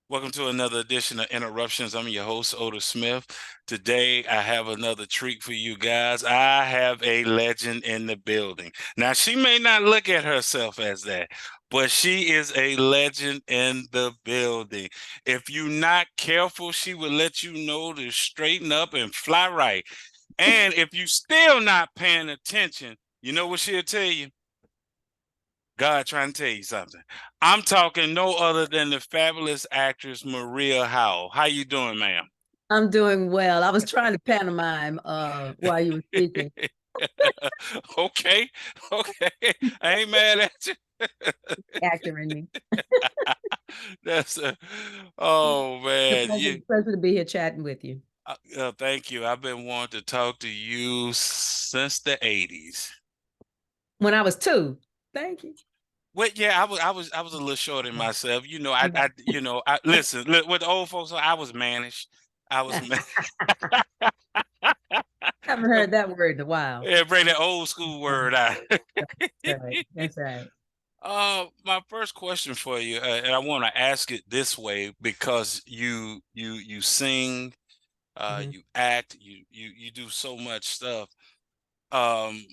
Welcome to another edition of Interruptions. I'm your host, Otis Smith. Today, I have another treat for you guys. I have a legend in the building. Now, she may not look at herself as that, but she is a legend in the building. If you're not careful, she will let you know to straighten up and fly right. And if you still not paying attention, you know what she'll tell you? God trying to tell you something. I'm talking no other than the fabulous actress Maria Howell. How you doing, ma'am? I'm doing well. I was trying to pantomime while you were speaking. Okay, okay. I ain't mad at you. Actor in me. That's oh It's man, a pleasure to be here chatting with you. thank you. I've been wanting to talk to you since the 80s. When I was two. Thank you. Well, yeah, I was a little short in myself. Listen, look, with the old folks, I was mannish. I was man. Haven't heard that word in a while. Yeah, bring that old school word out. That's right. That's right. My first question for you, and I want to ask it this way because you sing, Mhm. you act, you do so much stuff. Um,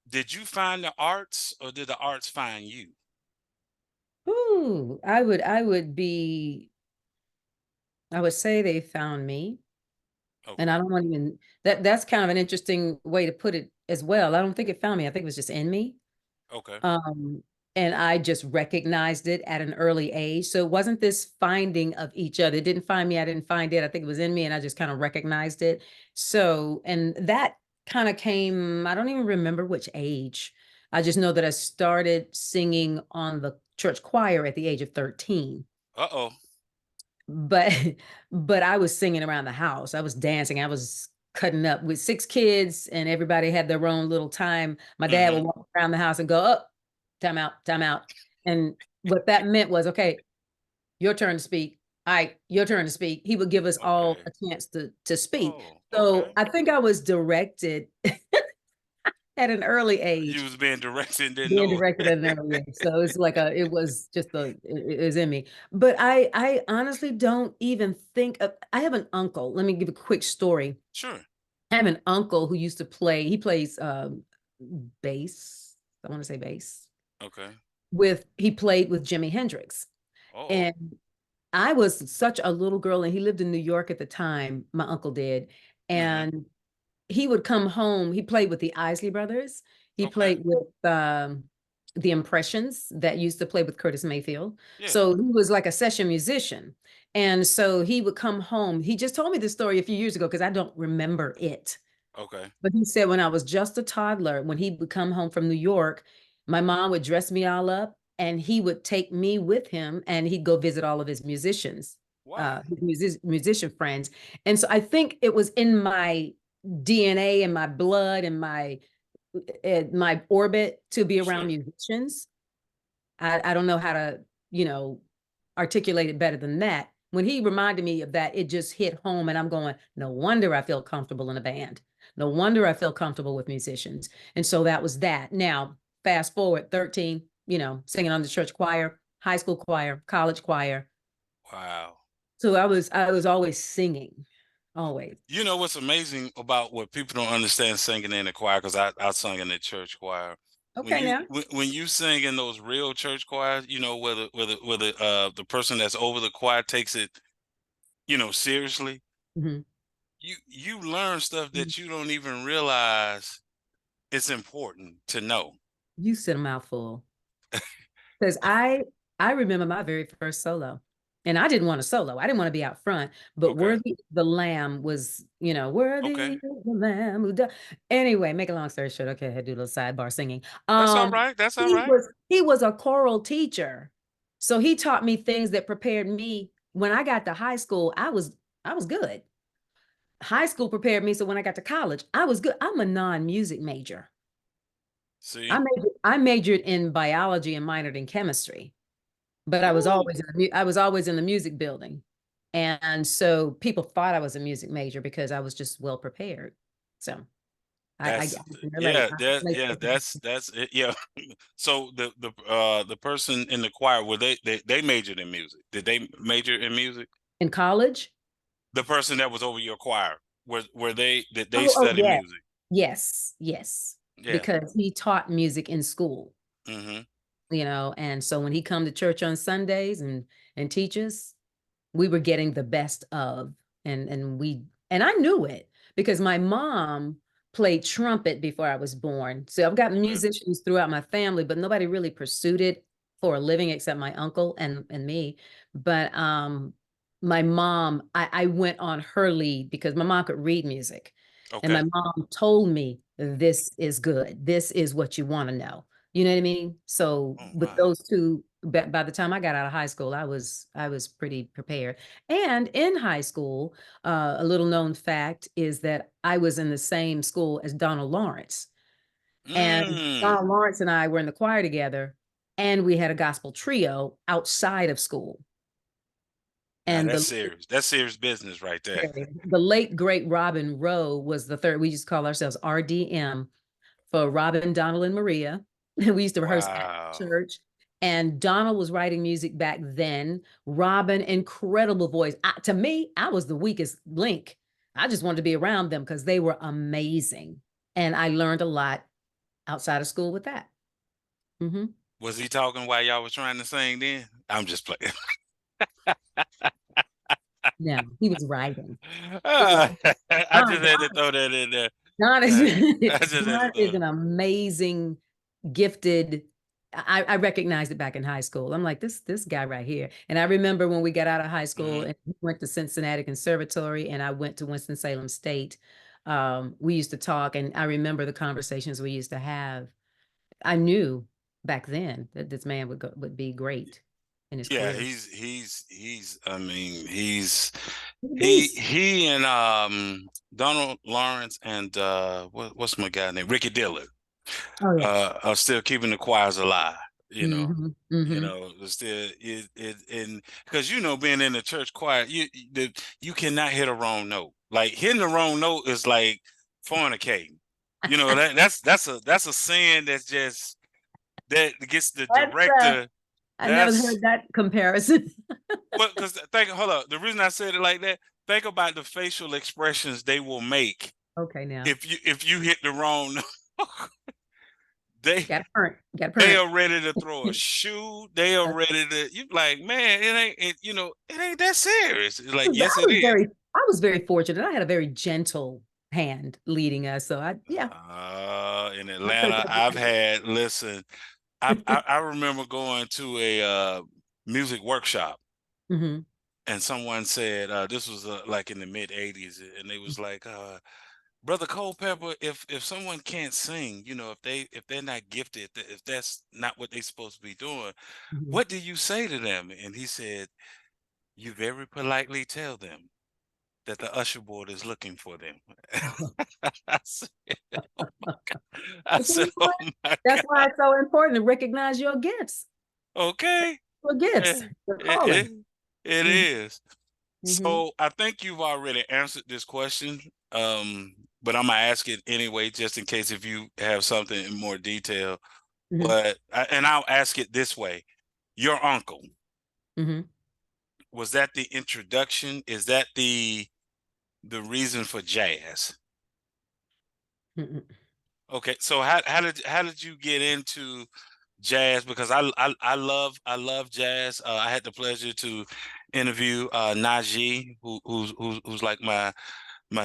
did you find the arts, or did the arts find you? Ooh, I would say they found me. And I Okay, don't want to even that's kind of an interesting way to put it as well. I don't think it found me. I think it was just in me. okay, Um, and I just recognized it at an early age. So it wasn't this finding of each other. It didn't find me. I didn't find it. I think it was in me and I just kind of recognized it. So, and that kind of came, I don't even remember which age. I just know that I started singing on the church choir at the age of 13. uh-oh, But but I was singing around the house. I was dancing. I was cutting up with six kids and everybody had their own little time. My dad mm-hmm. would walk around the house and go, up, time out, time out. And what that meant was, okay, your turn to speak. All right, your turn to speak. He would give us all Okay, a chance to speak. oh, So okay. I think I was directed at an early You age, was being directed and didn't being know directed at an it. early age. So it's like it was just it was in me. But I honestly don't even think of, I have an uncle. Let me give a quick story. Sure. I have an uncle who used to play, he plays bass. I want to say bass. Okay. He played with Jimi Hendrix. Oh. And I was such a little girl, and he lived in New York at the time, my uncle did. Mm-hmm. And he would come home. He played with the Isley Brothers. He Okay. played with the Impressions that used to play with Curtis Mayfield. Yeah. So he was like a session musician. And so he would come home. He just told me this story a few years ago because I don't remember it. Okay. But he said when I was just a toddler, when he would come home from New York, my mom would dress me all up and he would take me with him and he'd go visit all of his musicians, Wow. musician friends. And so I think it was in my DNA and my blood and my orbit to be around Sure. musicians. I don't know how to, you know, articulate it better than that. When he reminded me of that, it just hit home, and I'm going, no wonder I feel comfortable in a band. No wonder I feel comfortable with musicians. And so that was that. Now, fast forward 13, singing on the church choir, high school choir, college choir. Wow. So I was always singing, always. You know what's amazing about what people don't understand singing in the choir, because I sung in the church choir. When Okay, you now. when you sing in those real church choirs, the person that's over the choir takes it, seriously, Mhm. you learn stuff that you don't even realize it's important to know. You said a mouthful. Because I remember my very first solo. And I didn't want a solo. I didn't want to be out front, but Okay. Worthy the Lamb was, Okay. Worthy is the Lamb who died. Anyway, make a long story short. Okay, I had to do a little sidebar singing. That's all right. That's all right. He was a choral teacher. So he taught me things that prepared me when I got to high school. I was good. High school prepared me so when I got to college, I was good. I'm a non-music major. See? I majored in biology and minored in chemistry, but Ooh. I was always in the music building. And so people thought I was a music major because I was just well prepared. So I That's can relate. yeah, I can that relate yeah, to that. that's it. Yeah. So the person in the choir, were they majored in music? Did they major in music? In college? The person that was over your choir, were they did they Oh, study yeah. music? Yes, yes. Yeah. Because he taught music in school, Mm-hmm. and so when he come to church on Sundays and teaches, we were getting the best of, and I knew it because my mom played trumpet before I was born. So I've got Okay. musicians throughout my family, but nobody really pursued it for a living except my uncle and me. But my mom, I went on her lead because my mom could read music. And Okay. my mom told me, this is good. This is what you want to know. You know what I mean? So Oh with my. those two, by the time I got out of high school, I was pretty prepared. And in high school, a little known fact is that I was in the same school as Donald Lawrence. And Mm. Donald Lawrence and I were in the choir together, and we had a gospel trio outside of school. Now And that's serious. That's serious business right there. the late great Robin Rowe was the third. We used to call ourselves RDM for Robin, Donald, and Maria. We used to rehearse at Wow. church. And Donald was writing music back then. Robin, incredible voice. To me, I was the weakest link. I just wanted to be around them because they were amazing. And I learned a lot outside of school with that. Hmm. Was he talking while y'all was trying to sing then? I'm just playing. No, he was writing. Ah, I Don, just had to throw that in there. Don is I just had to Don throw is it. an amazing, gifted. I recognized it back in high school. I'm like, this guy right here. And I remember when we got out of high school Mhm. and we went to Cincinnati Conservatory and I went to Winston-Salem State. We used to talk, and I remember the conversations we used to have. I knew back then that this man would be great in his Yeah, career. he's I mean, he's He's a he beast. he and Donald Lawrence and what's my guy name? Ricky Dillard Oh yeah. are still keeping the choirs alive, you know. Hmm. Hmm. It's still it and because being in the church choir, you cannot hit a wrong note. Like hitting the wrong note is like fornicating. That's a sin that gets the That's director. I never That's heard that comparison. well, because think, hold up. The reason I said it like that, think about the facial expressions they will make Okay, now if you hit the wrong note. they got a parent, got a they parent. are ready to throw a shoe. They are ready to. You like, man, it ain't that serious. It's like, yes, it was is. very, I was very fortunate. I had a very gentle hand leading us. So yeah, In I'll take Atlanta, that for I've granted. had. Listen, I remember going to a music workshop, Hmm. and someone said this was like in the mid '80s, and they was like, Brother Culpepper, if someone can't sing, if they're not gifted, if that's not what they're supposed to be doing, Hmm. what do you say to them? And he said, you very politely tell them that the usher board is looking for them. I said, oh my God. I It's said, oh important. my That's why God. it's so important to recognize your gifts. Okay. Your Eh, gifts, your It, calling. it, it Hmm. is. Hmm. So I think you've already answered this question, but I'm gonna ask it anyway, just in case if you have something in more detail. Hmm. And I'll ask it this way: Your uncle, Hmm. was that the introduction? Is that the reason for jazz? Hmm. Okay, so how did you get into jazz? Because I love jazz. I had the pleasure to interview Najee, who's like my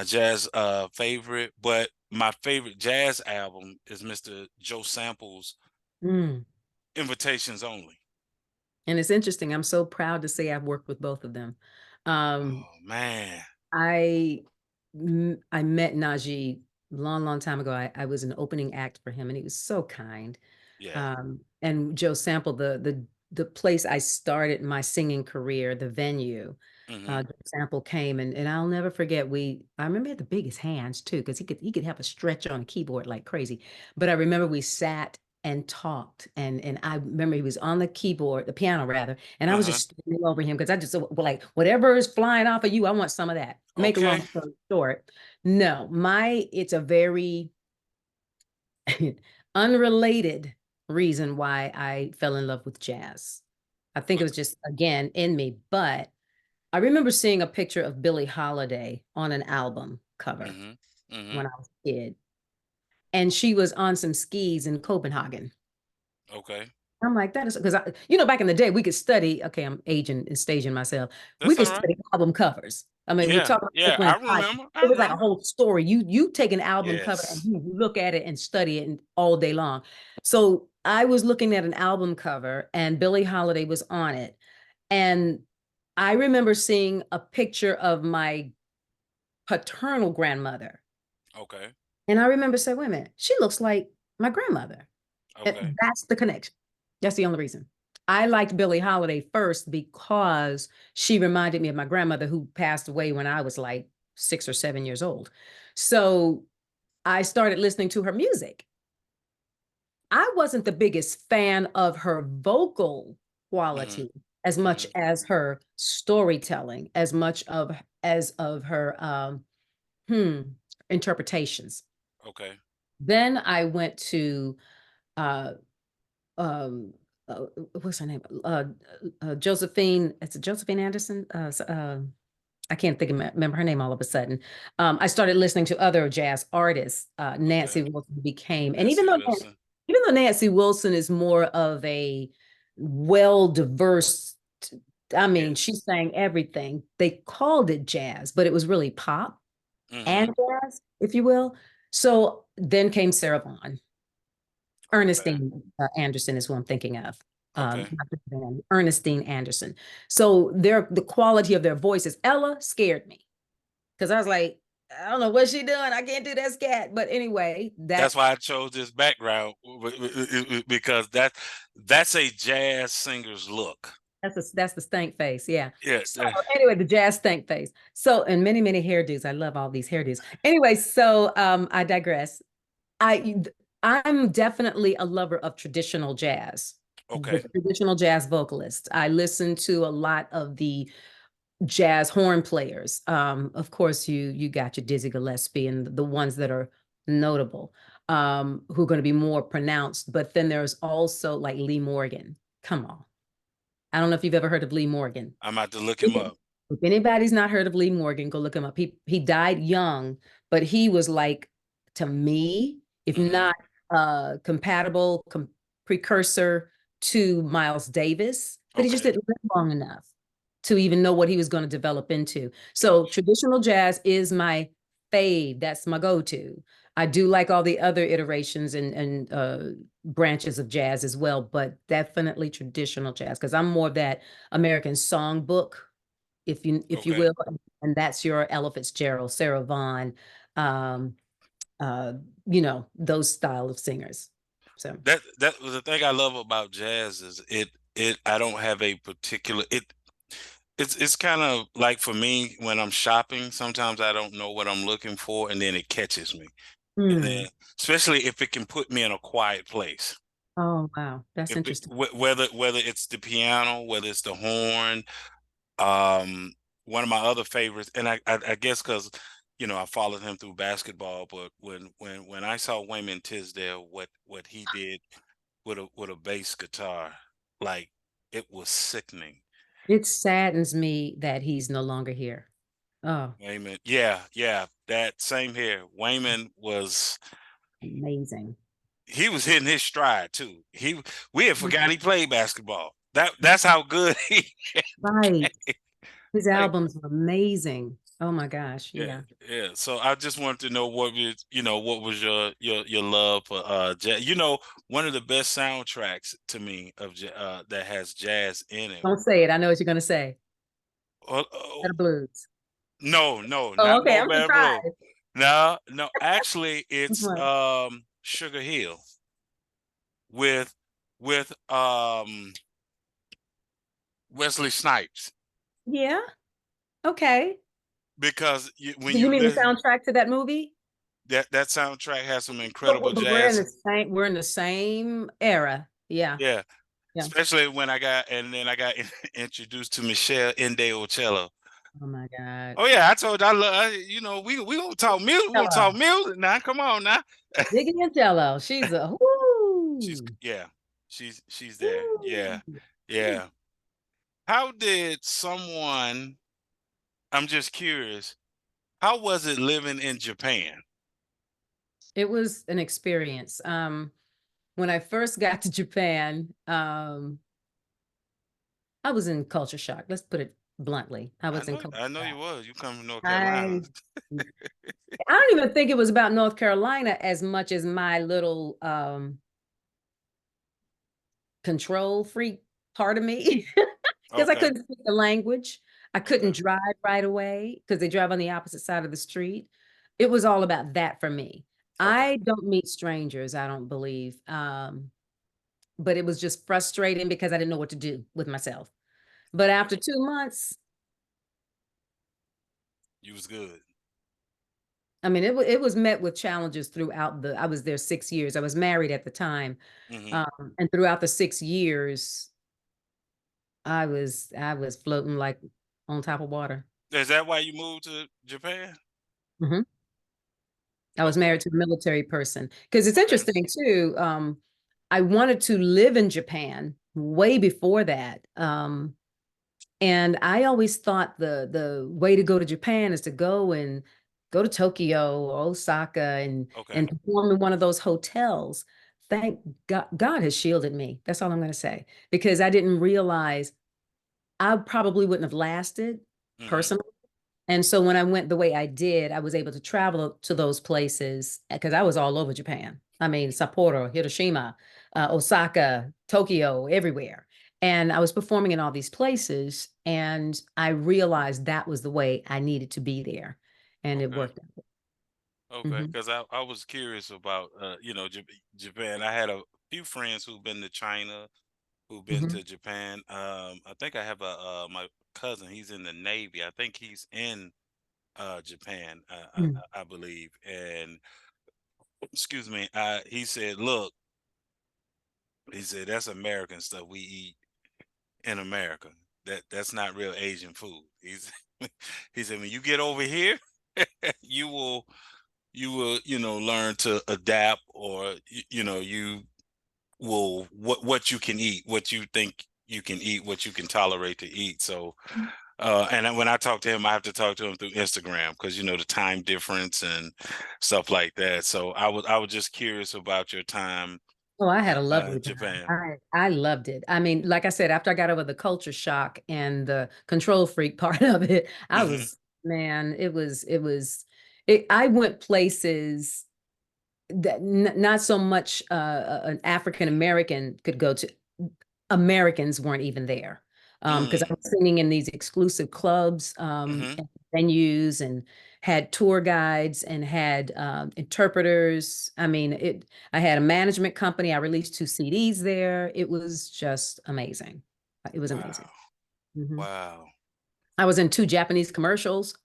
jazz favorite, but my favorite jazz album is Mr. Joe Sample's Mm. Invitations Only. And it's interesting. I'm so proud to say I've worked with both of them. Um, Oh man. I I met Najee long, long time ago. I was an opening act for him, and he was so kind. Yeah. And Joe Sample, the place I started my singing career, the venue, Hmm. Joe Sample came, and I'll never forget. I remember he had the biggest hands too, because he could have a stretch on a keyboard like crazy. But I remember we sat and talked, and I remember he was on the keyboard, the piano rather, and I was Uh-huh. just standing over him because I just like whatever is flying off of you, I want some of that. Make a long Okay. story short, no, it's a very Unrelated reason why I fell in love with jazz. I think it was just, again, in me. But I remember seeing a picture of Billie Holiday on an album cover Mm-hmm. Mm-hmm. when I was a kid. And she was on some skis in Copenhagen. Okay. I'm like, that is because back in the day, we could study. Okay, I'm aging and staging myself. We That's could all right. study album covers. I mean, we Yeah. talk about Yeah. Nickel I and Dye. remember. I It was like a remember. whole story. You take an album cover and Yes. you look at it and study it all day long. So I was looking at an album cover and Billie Holiday was on it. And I remember seeing a picture of my paternal grandmother. Okay. And I remember saying, wait a minute, she looks like my grandmother. Okay. That's the connection. That's the only reason. I liked Billie Holiday first because she reminded me of my grandmother who passed away when I was like 6 or 7 years old. So I started listening to her music. I wasn't the biggest fan of her vocal Mm-hmm. quality as much Mm-hmm. as her storytelling, as of her hmm, interpretations. Okay. Then I went to uh, um what's her name, Josephine, it's Josephine Anderson, I can't remember her name all of a sudden. I started listening to other jazz artists. Okay. Nancy Wilson became, and Nancy Wilson. even though Nancy Wilson is more of a well diverse, I mean, she Yes. sang everything. They called it jazz, but it was really pop Mm-hmm. and jazz, if you will. So then came Sarah Vaughan. Okay. Ernestine Anderson is who I'm thinking of. Okay. Ernestine Anderson. So the quality of their voices. Ella scared me because I was like, I don't know what she doing. I can't do that scat. But anyway, That's why I chose this background because that's a jazz singer's look. that's the stank face. Yeah. Yeah. So anyway, the jazz stank face. So and many hairdos. I love all these hairdos. Anyway, so I digress. I I'm definitely a lover of traditional jazz. The Okay. traditional jazz vocalists. I listen to a lot of the jazz horn players. Of course, you got your Dizzy Gillespie and the ones that are notable, who are going to be more pronounced. But then there's also like Lee Morgan. Come on, I don't know if you've ever heard of Lee Morgan. I'm about to look him up. If anybody's not heard of Lee Morgan, go look him up. He died young, but he was like, to me, if Mm-hmm. not compatible precursor to Miles Davis, but he just Okay. didn't live long enough to even know what he was going to develop into. So Gotcha. traditional jazz is my fave. That's my go-to. I do like all the other iterations and branches of jazz as well, but definitely traditional jazz because I'm more of that American songbook, if you Okay. will, and that's your Ella Fitzgerald, Sarah Vaughan, um, uh, those style of singers. So, That was the thing I love about jazz is it I don't have a particular it's kind of like for me when I'm shopping, sometimes I don't know what I'm looking for and then it catches me. And then hmm. especially if it can put me in a quiet place. Oh wow, that's If it, interesting. whether it's the piano, whether it's the horn, um, one of my other favorites, and I guess because I followed him through basketball, but when I saw Wayman Tisdale, what he did with a bass guitar, like it was sickening. It saddens me that he's no longer here. Oh, Wayman, yeah, yeah, that same here. Wayman was amazing. he was hitting his stride too. We had forgot he played basketball. That's how good he Right. His like. albums are amazing. Oh my gosh, Yeah, yeah. yeah. So I just wanted to know what was your love for jazz. One of the best soundtracks to me that has jazz in it. Don't say it. I know what you're gonna say. Oh, Better blues. no, no, Oh, not okay. Mo I'm Better Blue. surprised. No, no. Actually, it's What? Sugar Hill with Wesley Snipes Yeah. Okay. because when You you mean the listen, soundtrack to that movie? that soundtrack has some But, incredible but we're in jazz. the same era. Yeah. Yeah. Yeah. Especially when I got introduced to Michelle Ocello. Oh my God. Oh yeah, I told you I love. You know, we gonna talk music. We gonna talk Jello. music now. Come on now. Biggie and Jello. She's a She's whoo. yeah, she's there. Yeah, Woo. yeah. How did someone? I'm just curious. How was it living in Japan? It was an experience. When I first got to Japan, I was in culture shock. Let's put it bluntly. I was in culture I know you shock. was. You come from North Carolina. I I don't even think it was about North Carolina as much as my little control freak part of me because I Okay, couldn't speak the language. I okay, couldn't drive right away because they drive on the opposite side of the street. It was all about that for me. okay, I don't meet strangers, I don't believe. But it was just frustrating because I didn't know what to do with myself. But okay. after 2 months, You was good. I mean, it was met with challenges throughout I was there 6 years. I was married at the time. Hmm. And throughout the 6 years, I was floating like on top of water. Is that why you moved to Japan? Mhm. I was Okay, married to a military person because it's okay, interesting too. I wanted to live in Japan way before that. And I always thought the way to go to Japan is to go to Tokyo or Osaka okay, and perform in one of those hotels. Thank God, God has shielded me. That's all I'm going to say because I didn't realize I probably wouldn't have lasted hmm, personally. And so when I went the way I did, I was able to travel to those places because I was all over Japan. I mean, Sapporo, Hiroshima, Osaka, Tokyo, everywhere. And I was performing in all these places, and I realized that was the way I needed to be there. And it okay, worked out. okay. Mhm, Because I was curious about Japan. I had a few friends who've been to China, who've been mhm, to Japan. I think I have a my cousin. He's in the Navy. I think he's in Japan. mm. I believe. And excuse me. He said, "Look," he said, "that's American stuff we eat in America. That's not real Asian food." He said, "When you get over here, you will." Learn to adapt, or you will what you can eat, what you think you can eat, what you can tolerate to eat. So and when I talk to him, I have to talk to him through Instagram because the time difference and stuff like that. So I was just curious about your time Oh, I had a lovely in time. Japan. I loved it. I mean, like I said, after I got over the culture shock and the control freak part of it, I Hmm. was, man, it, I went places that not so much an African American could go to. Americans weren't even there because I Mm. was singing in these exclusive clubs Hmm. and venues and had tour guides and had interpreters. I mean, it. I had a management company. I released 2 CDs there. It was just amazing. It was amazing. Wow. Mhm. Wow. I was in 2 Japanese commercials.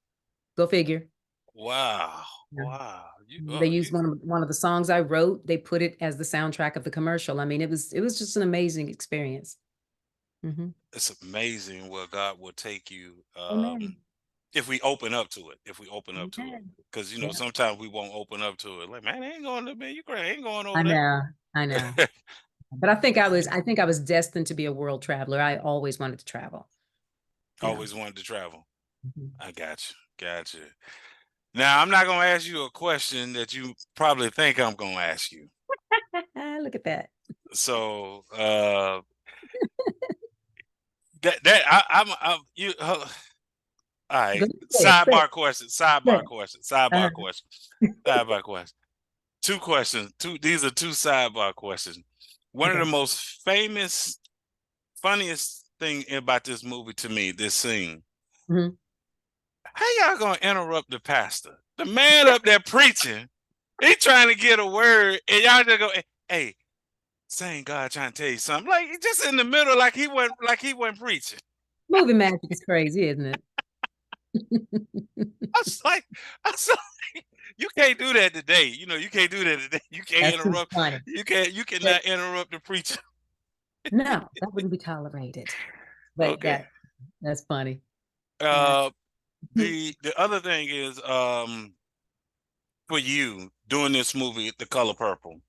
Go figure. Wow. Yeah. Wow. They used one of the songs I wrote. They put it as the soundtrack of the commercial. I mean, it was just an amazing experience. Hmm. It's amazing where God will take you. Amen. If we open up to it, Amen. because Yeah. sometimes we won't open up to it. Like, man, I ain't going to, man, you crazy, I ain't going I over know. I know. there. But I think I was destined to be a world traveler. I always wanted to travel. Yeah. Always wanted to travel. Mhm. I got you. Now, I'm not gonna ask you a question that you probably think I'm gonna ask you. Look at that. So, that I'm you. All Go right, say it. Say it. sidebar question, Say sidebar it. question, Uh-huh. sidebar question, sidebar question. Two questions. These are two sidebar questions. One of the Okay. most famous, funniest thing about this movie to me, this scene. Mhm. How y'all gonna interrupt the pastor? The man up there preaching, he trying to get a word, and y'all just go, "Hey, same God trying to tell you something." Like just in the middle, like he wasn't preaching. Movie magic is crazy, isn't it? I was like, I was like, you can't do that today. You can't do that today. You can't That's too interrupt. funny. You But cannot interrupt the preacher. no, that wouldn't be tolerated. But Okay. that's funny. Yeah. Uh, the other thing is for you doing this movie, The Color Purple.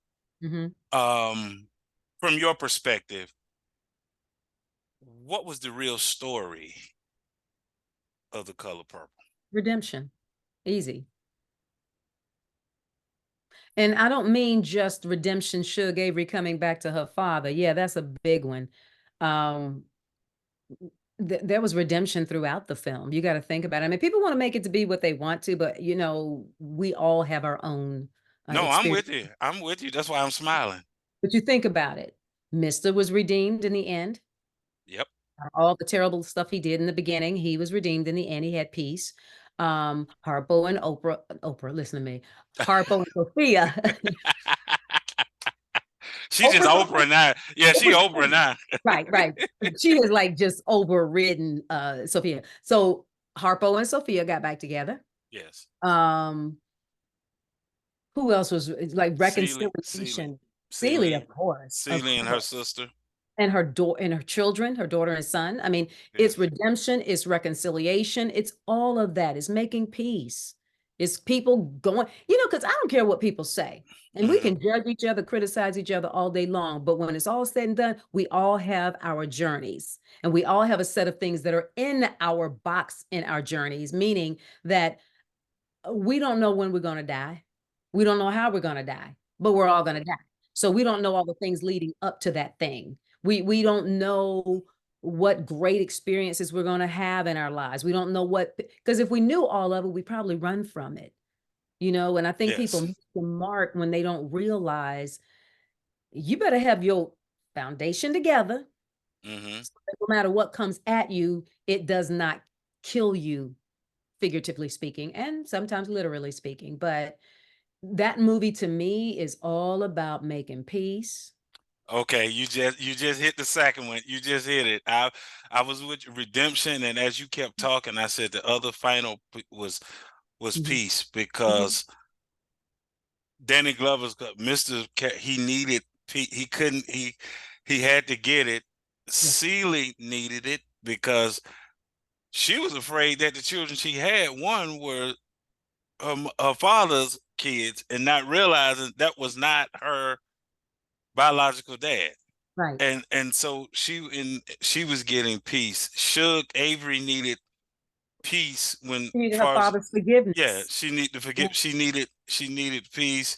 Hmm. Um, from your perspective, what was the real story of The Color Purple? Redemption, easy. And I don't mean just redemption, Suge Avery coming back to her father. Yeah, that's a big one. Um, there was redemption throughout the film. You got to think about it. I mean, people want to make it to be what they want to, but we all have our own No, I'm experience. with you. I'm with you. That's why I'm smiling. But you think about it. Mister was redeemed in the end. Yep. All the terrible stuff he did in the beginning, he was redeemed in the end. He had peace. Harpo and Oprah, listen to me. Harpo and Sophia. She just Oprah, Oprah now. Yeah, she Oprah Oprah, now. right, right. She has like just overridden Sophia. So Harpo and Sophia got back together. Yes. Um, who else was like Celie, reconciliation? Celie, of course, of Celie and her course. sister. And her children, her daughter and son. I mean, it's Yes. redemption, it's reconciliation, it's all of that. It's making peace. It's people going, because I don't care what people say. And we Hmm. can judge each other, criticize each other all day long. But when it's all said and done, we all have our journeys and we all have a set of things that are in our box in our journeys, meaning that we don't know when we're going to die. We don't know how we're going to die, but we're all going to die. So we don't know all the things leading up to that thing. We don't know what great experiences we're going to have in our lives. We don't know because if we knew all of it, we probably run from it. And I think people Yes. miss the mark when they don't realize you better have your foundation together. Hmm. So that no matter what comes at you, it does not kill you, figuratively speaking, and sometimes literally speaking. But that movie to me is all about making peace. Okay, you just hit the second one. You just hit it. I was with Redemption, and as you kept talking, I said the other final was Mhm. Peace Mhm. because Danny Glover's Mister. He needed. He couldn't. He had to get it. Yeah, Celie needed it because she was afraid that the children she had, one were her father's kids, and not realizing that was not her biological dad. right. And so she was getting peace. Suge Avery needed peace when She needed her far as father's yeah, forgiveness. she needed to Yeah, forgive. She needed peace.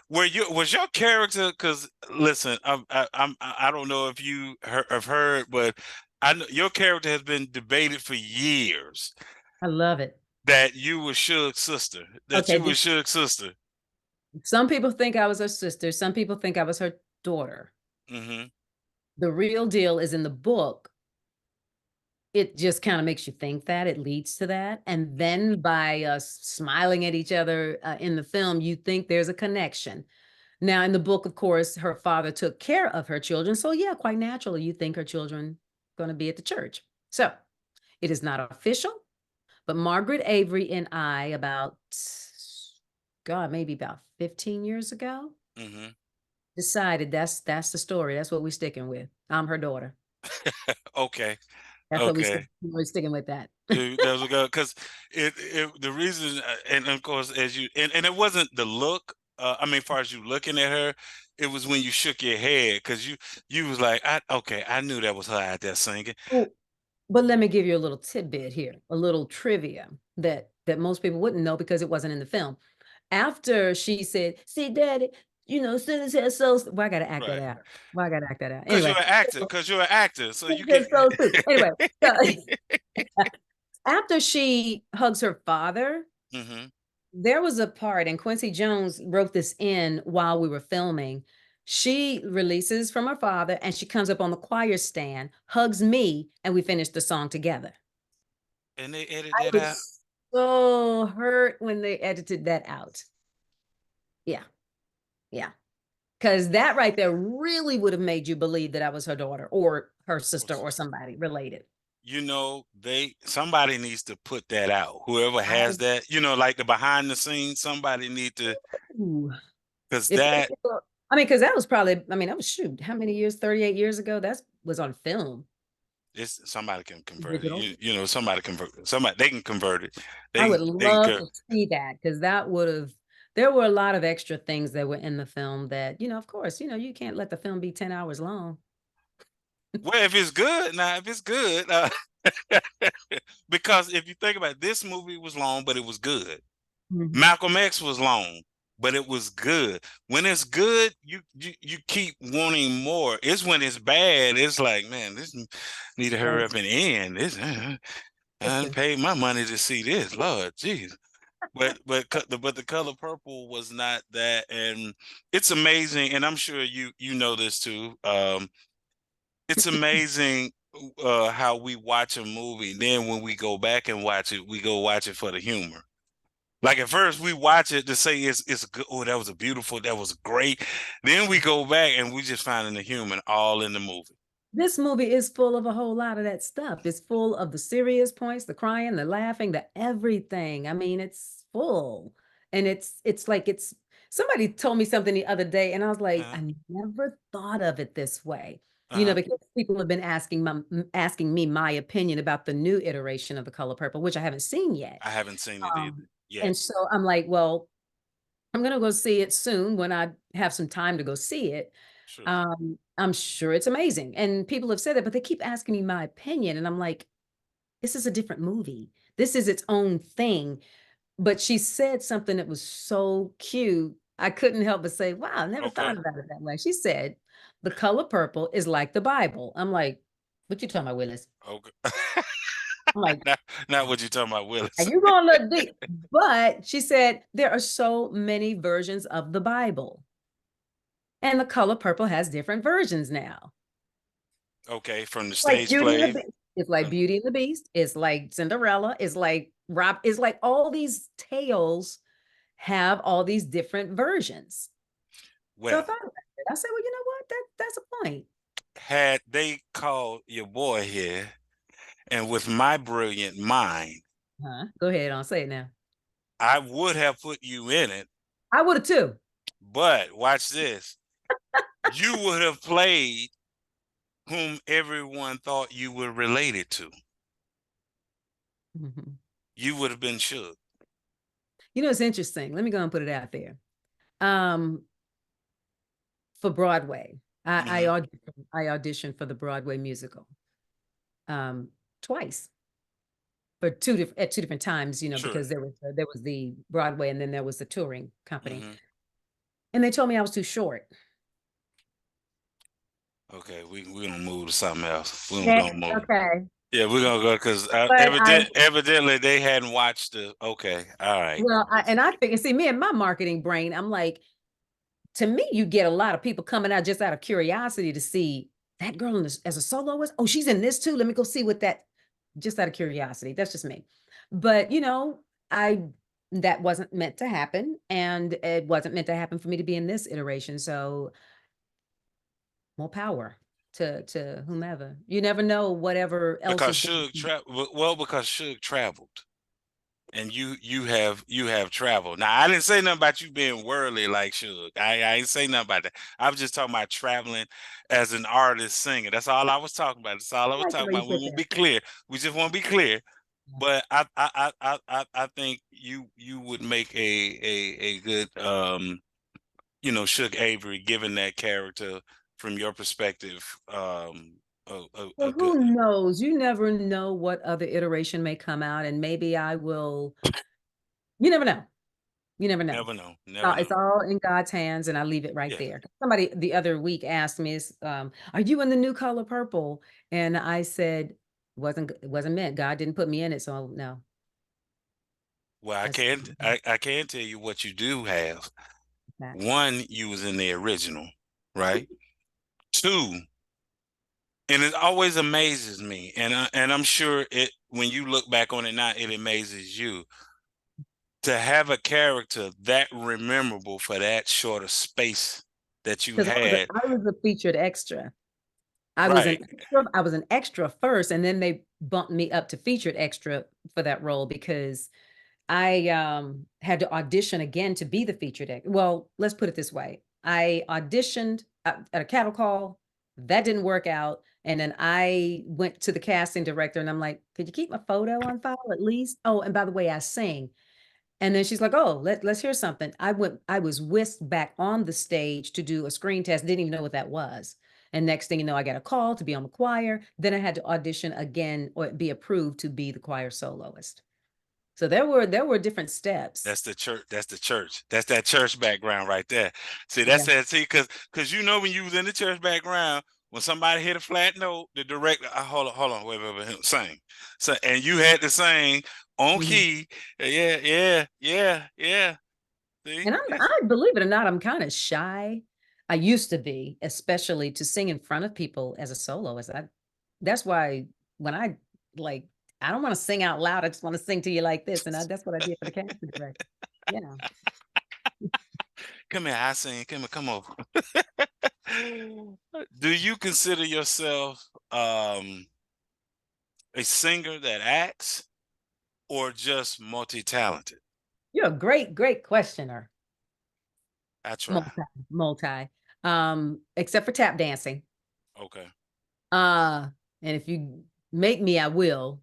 Was your character? Because listen, I don't know if you have heard, but I know your character has been debated for years I love it. that you were Suge's sister. That Okay, you were Suge's sister. some people think I was her sister. Some people think I was her daughter. Hmm. The real deal is in the book. It just kind of makes you think that it leads to that. And then by us smiling at each other in the film, you think there's a connection. Now, in the book, of course, her father took care of her children. So, yeah, quite naturally, you think her children going to be at the church. So, it is not official, but Margaret Avery and I, about, God, maybe about 15 years ago, Hmm. decided that's the story. That's what we're sticking with. I'm her daughter. Okay. That's what Okay. we're sticking with that. That was good because the reason and of course as you and it wasn't the look. I mean, as far as you looking at her, it was when you shook your head because you was like, I knew that was her out there singing. Oh, but let me give you a little tidbit here, a little trivia that most people wouldn't know because it wasn't in the film. After she said, "See, Daddy, students have so," well, I gotta act that Right. out. Well, I gotta act that out. Because Anyway, you're an actor. Because you're an actor, so you can. it's so true. Anyway, so after she hugs her father, Hmm. there was a part, and Quincy Jones wrote this in while we were filming. She releases from her father and she comes up on the choir stand, hugs me, and we finish the song together. And they edit I that out. was so hurt when they edited that out. Yeah, yeah. Because that right there really would have made you believe that I was her daughter or her Or sister or somebody related. somebody needs to put that out. Whoever has I, that, like the behind the scenes, somebody need to ooh. because If that I mean, because that was probably, I mean, that was shoot, how many years? 38 years ago? That was on film. It's somebody can convert it. Digital. You know, somebody convert somebody. They can convert it. I would They love can. to see that because that would have, there were a lot of extra things that were in the film that, of course, you can't let the film be 10 hours long. Well, if it's good, now if it's good, because if you think about it, this movie was long, but it was good. Mhm. Malcolm X was long, but it was good. When it's good, you keep wanting more. It's when it's bad, it's like, man, this need to hurry Right. up and end. This That's I true. paid my money to see this. Lord, jeez. But the color purple was not that, and it's amazing. And I'm sure you know this too. It's amazing how we watch a movie. Then when we go back and watch it, we go watch it for the humor. Like at first we watch it to say it's good. Oh, that was a beautiful, that was great. Then we go back and we just finding the human all in the movie. This movie is full of a whole lot of that stuff. It's full of the serious points, the crying, the laughing, the everything. I mean, it's full. And it's like it's somebody told me something the other day and I was like, Uh, I never thought of it this way. uh-huh. Because people have been asking me my opinion about the new iteration of The Color Purple, which I haven't seen yet. I haven't seen it either yet. And so I'm like, well, I'm gonna go see it soon when I have some time to go see it. Sure. I'm sure it's amazing. And people have said it, but they keep asking me my opinion. And I'm like, this is a different movie. This is its own thing. But she said something that was so cute. I couldn't help but say, wow, I never Okay. thought about it that way. She said, the color purple is like the Bible. I'm like, what you talking about, Willis? Okay. I'm like, Not what you talking about, are Willis. you going to look deep? But she said, there are so many versions of the Bible. And the color purple has different versions now. Okay, from the Like stage Beauty and the play. Beast. It's like From Beauty and the Beast. It's like Cinderella. It's like Rob. It's like all these tales have all these different versions. So I well, thought about it. I said, well, you know what? That's a point. had they called your boy here, and with my brilliant mind, Huh? Go ahead on, say it now. I would have put you in it. I would have too. But watch this. You would have played whom everyone thought you were related to. Mhm. You would have been shook. It's interesting. Let me go and put it out there. Um, for Broadway, Hmm. I auditioned for the Broadway musical um, twice. For at two different times, Sure. because there was the Broadway and then there was the touring company. Hmm. And they told me I was too short. Okay, we're gonna move to something else. We're gonna Next, move. okay. Yeah, we're gonna go because But evidently they hadn't watched the. Okay, all right. and I think, and see, me and my marketing brain, I'm like, to me, you get a lot of people coming out just out of curiosity to see that girl as a soloist. Oh, she's in this too. Let me go see what that, just out of curiosity. That's just me. But, I, that wasn't meant to happen. And it wasn't meant to happen for me to be in this iteration. So more power to whomever. You never know whatever else Because is going Suge to. travel. Well, because Suge traveled, and you have traveled. Now I didn't say nothing about you being worldly like Suge. I ain't say nothing about that. I was just talking about traveling as an artist singer. That's all I was talking about. That's all I I was like the talking way you about. We put won't that. be clear. We just want to be clear. Yeah. But I think you would make a good Shook Avery, given that character from your perspective, Well, a good. who knows? You never know what other iteration may come out, and maybe I will. You never know. You never know. Never know, never It's know. all in God's hands, and I leave it right Yeah. there. Somebody the other week asked me, "Are you in the new color purple?" And I said, "It wasn't meant. God didn't put me in it, so no." Well, I That's can I can tell you what you do have. that. One, you was in the original, right? Two, and it always amazes me, and I'm sure it when you look back on it now, it amazes you to have a character that memorable for that short of space that you Because had. I was a featured extra. Right. I was an extra first, and then they bumped me up to featured extra for that role because I had to audition again to be the featured act. Well, let's put it this way. I auditioned at a cattle call. That didn't work out. And then I went to the casting director and I'm like, could you keep my photo on file at least? Oh, and by the way, I sing. And then she's like, oh, let's hear something. I was whisked back on the stage to do a screen test, didn't even know what that was. And next thing you know, I got a call to be on the choir. Then I had to audition again or be approved to be the choir soloist. So there were different steps. That's the church. That's the church. That's that church background right there. See, that's Yeah. that. See, because you know when you was in the church background, when somebody hit a flat note, the director, hold on, wait, sing. So, and you had to sing on Mhm. key. Yeah, yeah, yeah, yeah. See, And I believe it or not, I'm kind of shy. I used to be, especially to sing in front of people as a soloist. That's why when I like, I don't want to sing out loud. I just want to sing to you like this. And that's what I did for the casting director. Yeah. come here, I sing. Come over. Do you consider yourself a singer that acts or just multi-talented? You're a great questioner. I try. Multi. Except for tap dancing. Okay. And if you make me, I will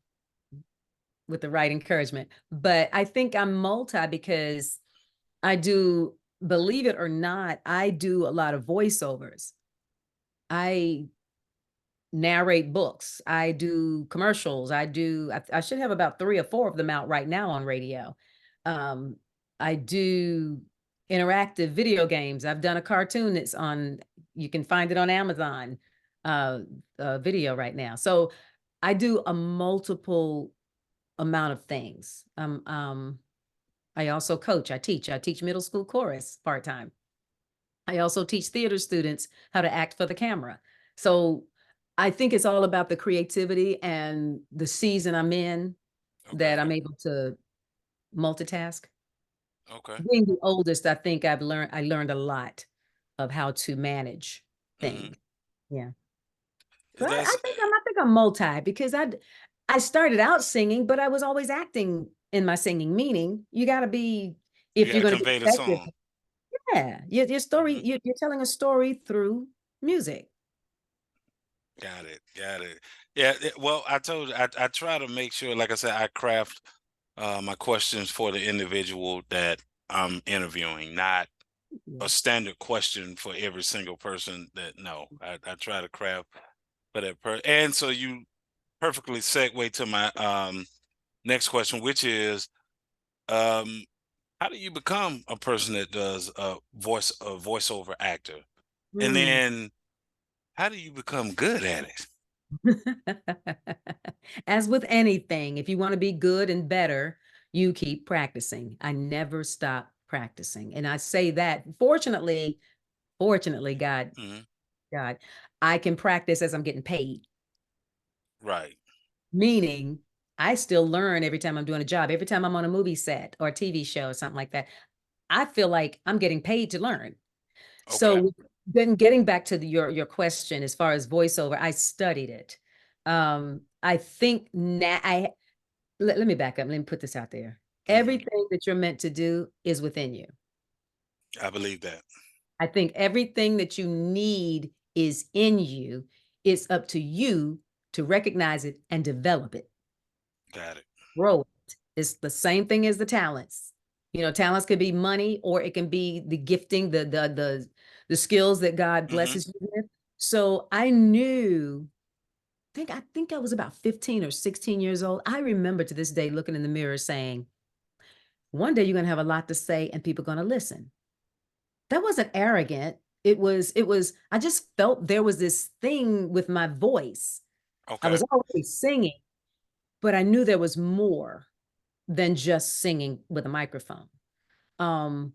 with the right encouragement. But I think I'm multi because I do, believe it or not, I do a lot of voiceovers. I narrate books. I do commercials. I should have about 3 or 4 of them out right now on radio. Um, I do interactive video games. I've done a cartoon that's on, you can find it on Amazon uh, video right now. So I do a multiple amount of things. I also coach. I teach middle school chorus part-time. I also teach theater students how to act for the camera. So I think it's all about the creativity and the season I'm in Okay. that I'm able to multitask. Okay. Being the oldest, I learned a lot of how to manage Hmm. things. Yeah. So I That's think I'm multi because I started out singing, but I was always acting in my singing, meaning you got to be, you if got you're to going to be convey the effective, song. yeah, your story, Hmm. you're telling a story through music. Got it. Got it. Yeah. Well, I told you, I try to make sure, like I said, I craft my questions for the individual that I'm interviewing, not Yeah. a standard question for every single person that no. I try to craft for that and so you perfectly segue to my next question, which is um how do you become a person that does a voiceover actor? And Mm. then how do you become good at it? As with anything, if you want to be good and better, you keep practicing. I never stop practicing. And I say that fortunately, Hmm. God, I can practice as I'm getting paid, Right. meaning I still learn every time I'm doing a job, every time I'm on a movie set or a TV show or something like that. I feel like I'm getting paid to learn. Okay. So then getting back to your question as far as voiceover, I studied it. I think now let me back up. Let me put this out there. Hmm. Everything that you're meant to do is within you. I believe that. I think everything that you need is in you. It's up to you to recognize it and develop it, Got it. grow it. It's the same thing as the talents. You know, talents could be money or it can be the gifting, the skills that God Hmm. blesses you with. So I knew, I think I was about 15 or 16 years old. I remember to this day looking in the mirror saying, one day you're going to have a lot to say and people are going to listen. That wasn't arrogant. I just felt there was this thing with my voice. I Okay. was already singing, but I knew there was more than just singing with a microphone. Um,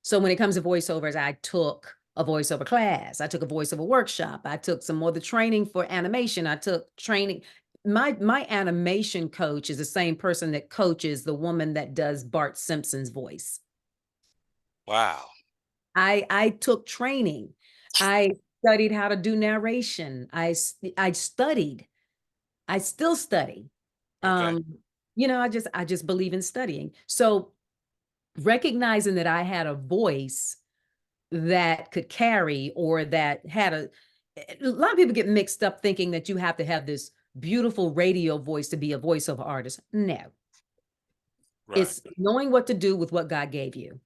so when it comes to voiceovers, I took a voiceover class. I took a voiceover workshop. I took some more of the training for animation. I took training. My animation coach is the same person that coaches the woman that does Bart Simpson's voice. Wow. I took training. I studied how to do narration. I studied. I still study. Okay. Um, I just believe in studying. So recognizing that I had a voice that could carry or that had a lot of people get mixed up thinking that you have to have this beautiful radio voice to be a voiceover artist. No, Right. it's knowing what to do with what God gave you.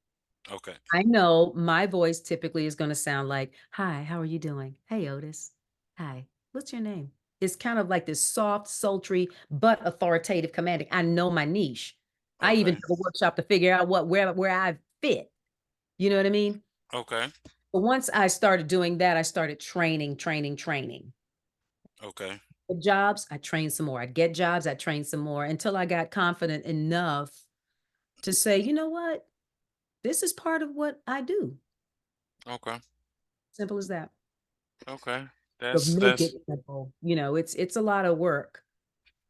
Okay. I know my voice typically is going to sound like, "Hi, how are you doing? Hey, Otis. Hi, what's your name?" It's kind of like this soft, sultry, but authoritative commanding. I know my niche. I even Okay. took a workshop to figure out where I fit. You know what I mean? Okay. But once I started doing that, I started training, training, training. Okay. The jobs, I trained some more. I'd get jobs, I trained some more until I got confident enough to say, you know what? This is part of what I do. Okay. Simple as that. Okay. But make it That's simple. It's a lot of work.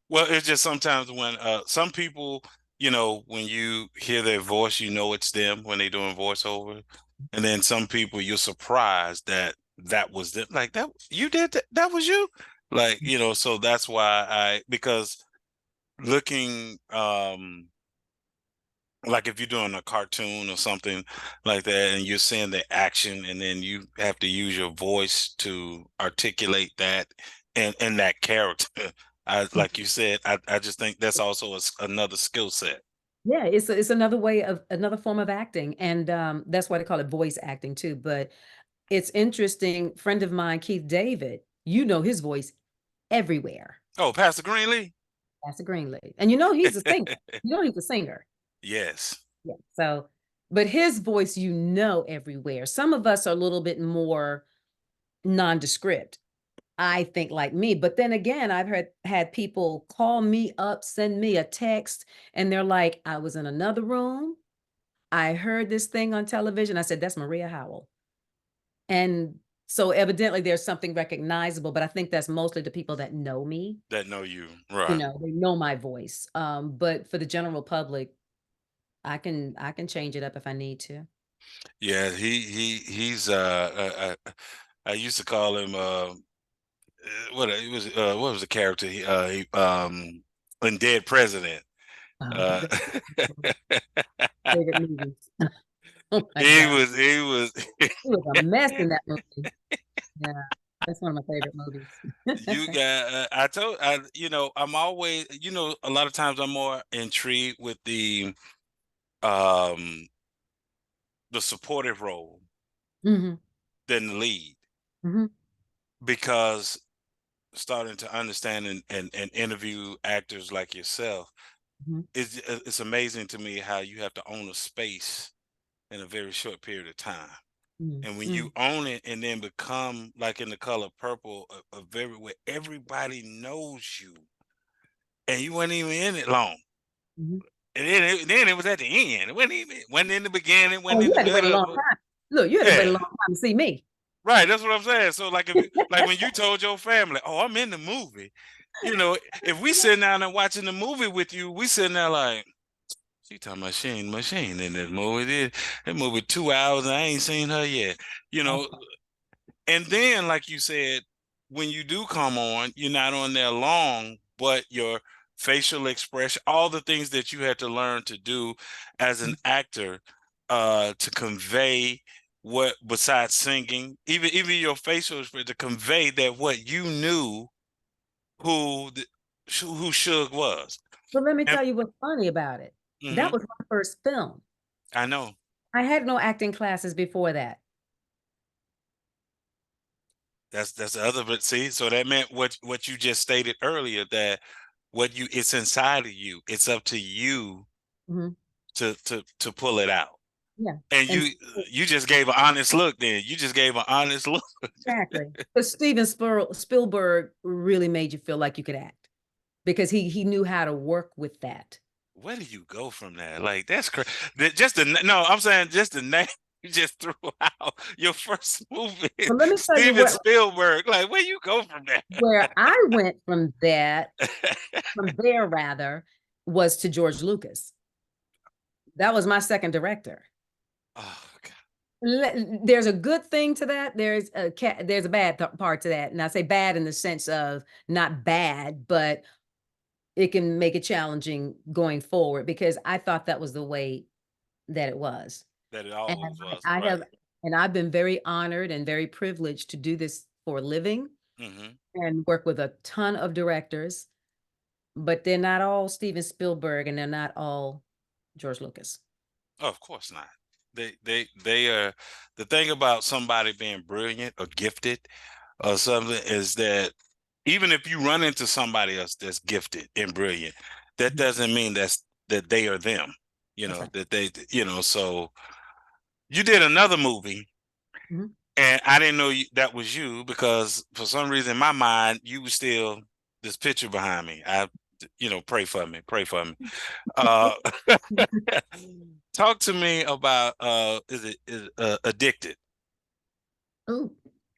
well, it's just sometimes when some people, when you hear their voice, you know it's them when they're doing voiceover. And then some people you're surprised that that was them. Like that you did that, that was you. Like, so that's why because looking like if you're doing a cartoon or something like that and you're seeing the action and then you have to use your voice to articulate that and that character. I like you said, I just think that's also another skill set. Yeah, it's another way of another form of acting. And that's why they call it voice acting too. But it's interesting. Friend of mine, Keith David, his voice everywhere. Oh, Pastor Greenlee? That's a Greenlee. And he's a singer. He's a singer. Yes. Yeah. So, but his voice, everywhere. Some of us are a little bit more nondescript, I think, like me. But then again, I've had people call me up, send me a text, and they're like, I was in another room. I heard this thing on television. I said, that's Maria Howell. And so evidently there's something recognizable, but I think that's mostly the people that know me. That know you. Right. They know my voice. But for the general public, I can change it up if I need to. Yeah, he's I used to call him what was the character in Dead President. Uh That's favorite movies. Oh my he God. was he was He was a mess in that movie. Yeah. That's one of my favorite movies. you got I'm always a lot of times I'm more intrigued with um the supportive role Hmm. than the lead Hmm. because starting to understand and interview actors like yourself, Hmm. it's amazing to me how you have to own a space in a very short period of time. And when you Hmm. own it and then become like in The Color Purple, a very where everybody knows you, and you weren't even in it long. Hmm. And then it was at the end. It wasn't in the beginning, Oh, wasn't you in the had to wait a long middle. time. Look, you had to wait a Yeah, long time to see me. right. That's what I'm saying. So like if you like when you told your family, "Oh, I'm in the movie," if we sitting down and watching the movie with you, we sitting there like, she talking about she ain't in this movie. That movie 2 hours and I ain't seen her yet. You know, and then, like you said, when you do come on, you're not on there long, but your facial expression, all the things that you had to learn to do as an actor, to convey what besides singing, even your facial expression to convey that what you knew who the, who Suge was. But let me And tell you what's funny about it. That mhm, was my first film. I know. I had no acting classes before that. That's the other but see, so that meant what you just stated earlier, that what you it's inside of you. It's up to you Mhm. to pull it out. Yeah. And And you just gave an honest look then. You just gave an honest look. exactly. But Spielberg really made you feel like you could act because he knew how to work with that. Where do you go from that? Like that's crazy. Just the no, I'm saying just the name you just threw out your first movie, But let me tell you Steven what Spielberg. Like where you go from where that? I went from there rather, was to George Lucas. That was my second director. Oh God. There's a good thing to that. There's a bad part to that, and I say bad in the sense of not bad, but it can make it challenging going forward because I thought that was the way that it was. That it And always was. I Right. have, and I've been very honored and very privileged to do this for a living Hmm. and work with a ton of directors, but they're not all Steven Spielberg and they're not all George Lucas. Oh, of course not. They are the thing about somebody being brilliant or gifted or something is that even if you run into somebody else that's gifted and brilliant, that Mhm. doesn't mean that they are them. That's right. That so you did another movie Mhm. and I didn't know that was you because for some reason in my mind you were still this picture behind me. Pray for me, pray for me. Uh, talk to me about is Addicted? Oh,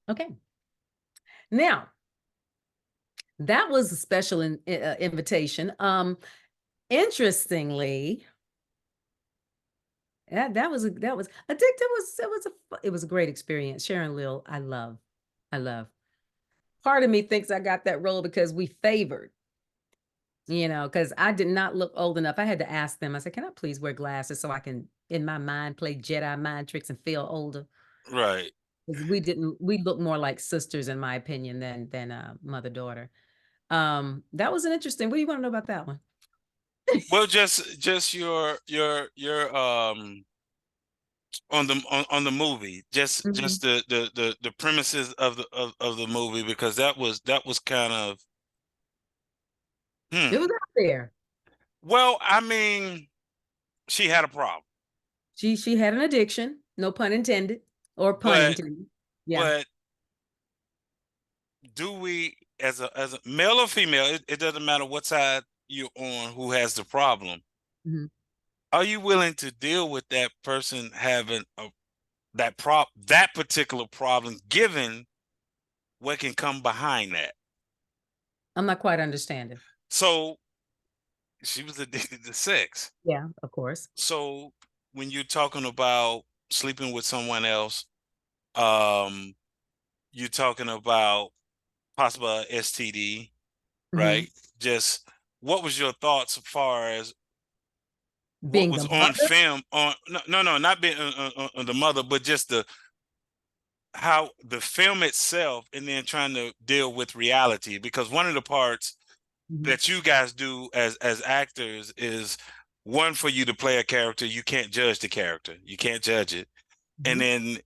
okay. Now, that was a special invitation. Interestingly, that was Addicted was it was a great experience. Sharon Lill, I love. Part of me thinks I got that role because we favored, because I did not look old enough. I had to ask them. I said, "Can I please wear glasses so I can, in my mind, play Jedi mind tricks and feel older?" Right. Because we look more like sisters, in my opinion, than mother daughter. That was an interesting. What do you want to know about that one? Well, just your on the movie, just Mhm. the premises of the movie because that was kind of It was hmm. out there. Well, I mean, she had a problem, She had an addiction, no pun intended, or pun but intended. Yeah. but do we as a male or female? It doesn't matter what side you're on. Who has the problem? Mhm. Are you willing to deal with that person having that particular problem, given what can come behind that? I'm not quite understanding. So she was addicted to sex. Yeah, of course. So when you're talking about sleeping with someone else, um, you're talking about possible STD, Mhm. right? Just what was your thoughts as far as what Being was the on mother. film on no, not being the mother, but just the how the film itself and then trying to deal with reality because one of the parts Mhm. that you guys do as actors is one for you to play a character you can't judge the character, you can't judge it, and Mhm. then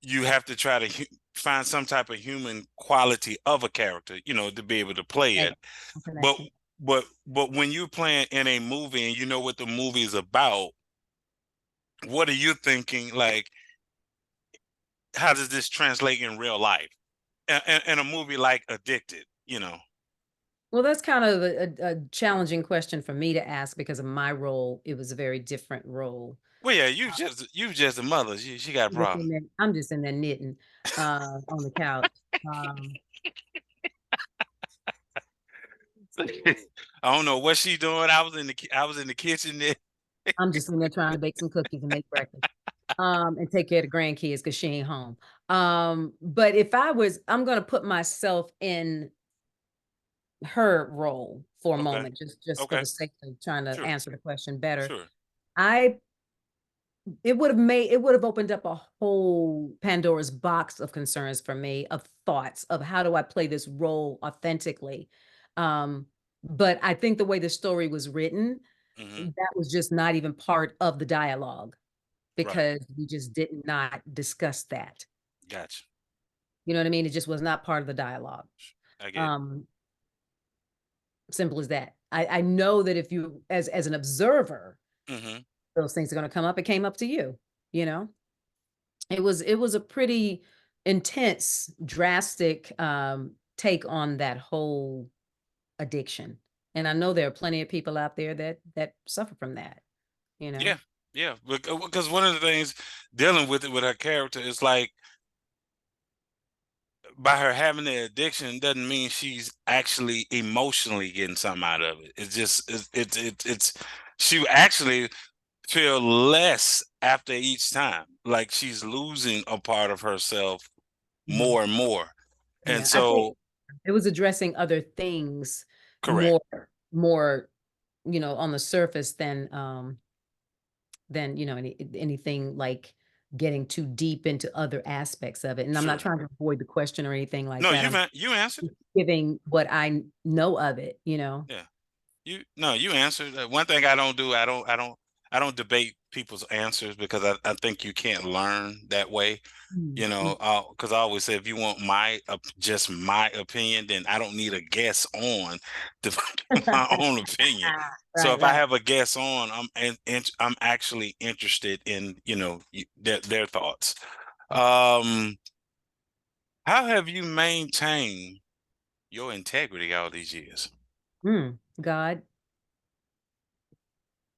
you have to try to find some type of human quality of a character, to be able to play Right. it. A but connection. but when you're playing in a movie and you know what the movie is about, what are you thinking, like, how does this translate in real life in a movie like Addicted? Well, that's kind of a challenging question for me to ask because of my role. It was a very different role. Well, yeah, you just a mother. She got a problem. I'm just in there knitting on the couch. Um, I don't know what she doing. I was in the kitchen there. I'm just in there trying to bake some cookies and make breakfast. And take care of the grandkids because she ain't home. But if I'm gonna put myself in her role for a Okay. moment, just for Okay. the sake of trying to Sure. answer the question better. Sure. I it would have opened up a whole Pandora's box of concerns for me, of thoughts of how do I play this role authentically. Um, but I think the way the story was written, Hmm. that was just not even part of the dialogue Right. because we just did not discuss that. Gotcha. You know what I mean? It just was not part of the dialogue. I get it. Um, Simple as that. I know that if you as an observer, Hmm. those things are gonna come up. It came up to you, you know? It was a pretty intense, drastic, take on that whole addiction, and I know there are plenty of people out there that suffer from that, you know? Yeah. Yeah. Because one of the things dealing with it with her character is like by her having the addiction doesn't mean she's actually emotionally getting something out of it. It's just it's she actually feel less after each time, like she's losing a part of herself Mhm. more and more. And Yeah, I think so, it was addressing other things correct. more more, on the surface than, anything like, getting too deep into other aspects of it. And I'm not Sure. trying to avoid the question or anything like No, that. I'm you answered it. giving what I know of it, you know. Yeah. You answered. One thing I don't do, I don't debate people's answers because I think you can't learn that way. Mm. You know, because I always say if you want just my opinion, then I don't need a guest on to give my own opinion. So Right, if I right. have a guest on, I'm actually interested in, their thoughts. Um, how have you maintained your integrity all these years? God.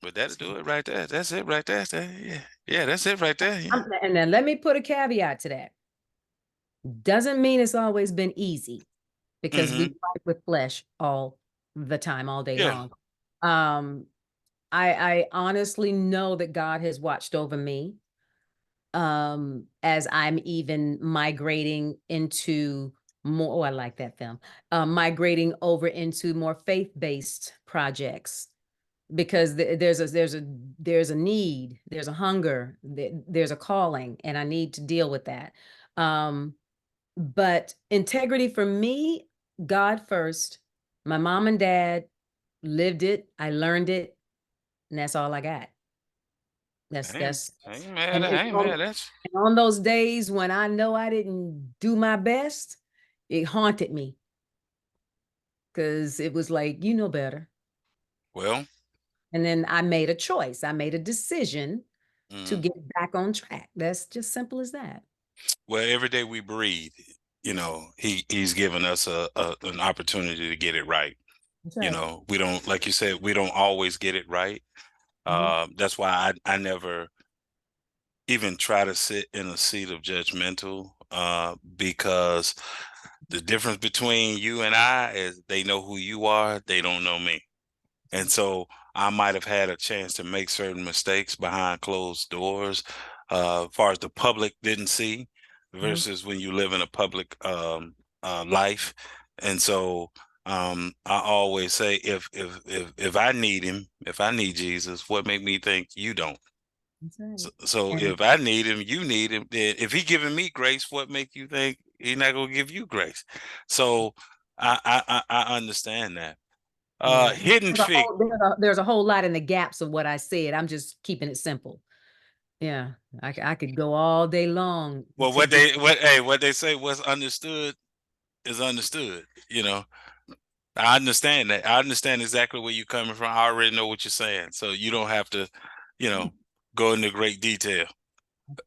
But that'll do it right there. That's it right there. Yeah, yeah, that's it right there. Yeah. And then let me put a caveat to that. Doesn't mean it's always been easy because we Mm-hmm. fight with flesh all the time, all day Yeah. long. Um, I honestly know that God has watched over me as I'm even migrating into more, oh, I like that film, migrating over into more faith-based projects because there's a need, there's a hunger, there's a calling, and I need to deal with that. But integrity for me, God first. My mom and dad lived it, I learned it, and that's all I got. I ain't mad. And, I ain't mad at you. on those days when I know I didn't do my best, it haunted me because it was like, you know better. Well, And then I made a choice. I made a decision to mm, get back on track. That's just simple as that. well, every day we breathe, he's given us an opportunity to get it right. That's right. We don't, like you said, we don't always get it right. Mhm. That's why I never even try to sit in a seat of judgmental, because the difference between you and I is they know who you are, they don't know me. And so I might have had a chance to make certain mistakes behind closed doors, as far as the public didn't see, Mhm. versus when you live in a public life. And so I always say, if I need him, if I need Jesus, what make me think you don't? That's So, right. so And if I need him, you need him. Then if he giving me grace, what make you think he's not gonna give you grace? So I understand that. yeah, Hidden fig. there's a whole lot in the gaps of what I said. I'm just keeping it simple. Yeah, I could go all day long Well, to get. what they say, what's understood is understood. I understand that. I understand exactly where you're coming from. I already know what you're saying, so you don't have to, go into great detail.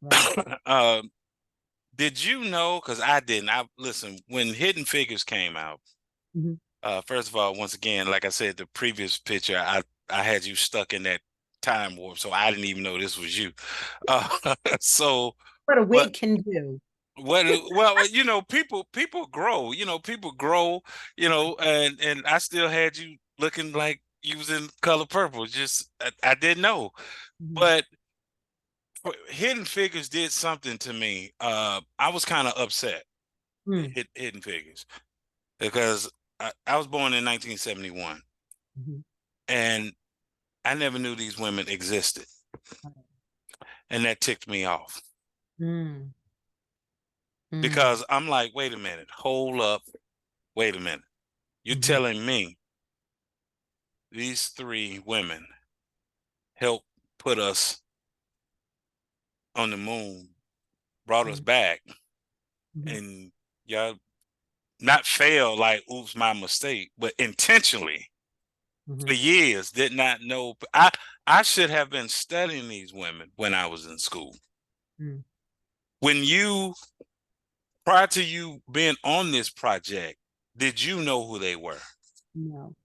Right. um, did you know? Because I didn't. I listen when Hidden Figures came out. Mhm. First of all, once again, like I said, the previous picture, I had you stuck in that time warp, so I didn't even know this was you. So, What a but wig can do. well, people grow. People grow. And I still had you looking like you was in color purple. Just I didn't know, Mhm. but Hidden Figures did something to me. I was kind of upset. Mm. Hidden Figures because I was born in 1971, Mhm. and I never knew these women existed, and that ticked me off Mm. Mm. because I'm like, wait a minute, hold up, wait a minute. You're Mhm. telling me these three women helped put us on the moon, brought us Mhm. back, Mhm. and y'all not fail like, oops, my mistake, but intentionally for Mhm. years did not know. I should have been studying these women when I was in school. Mm. When prior to you being on this project, did you know who they were? No.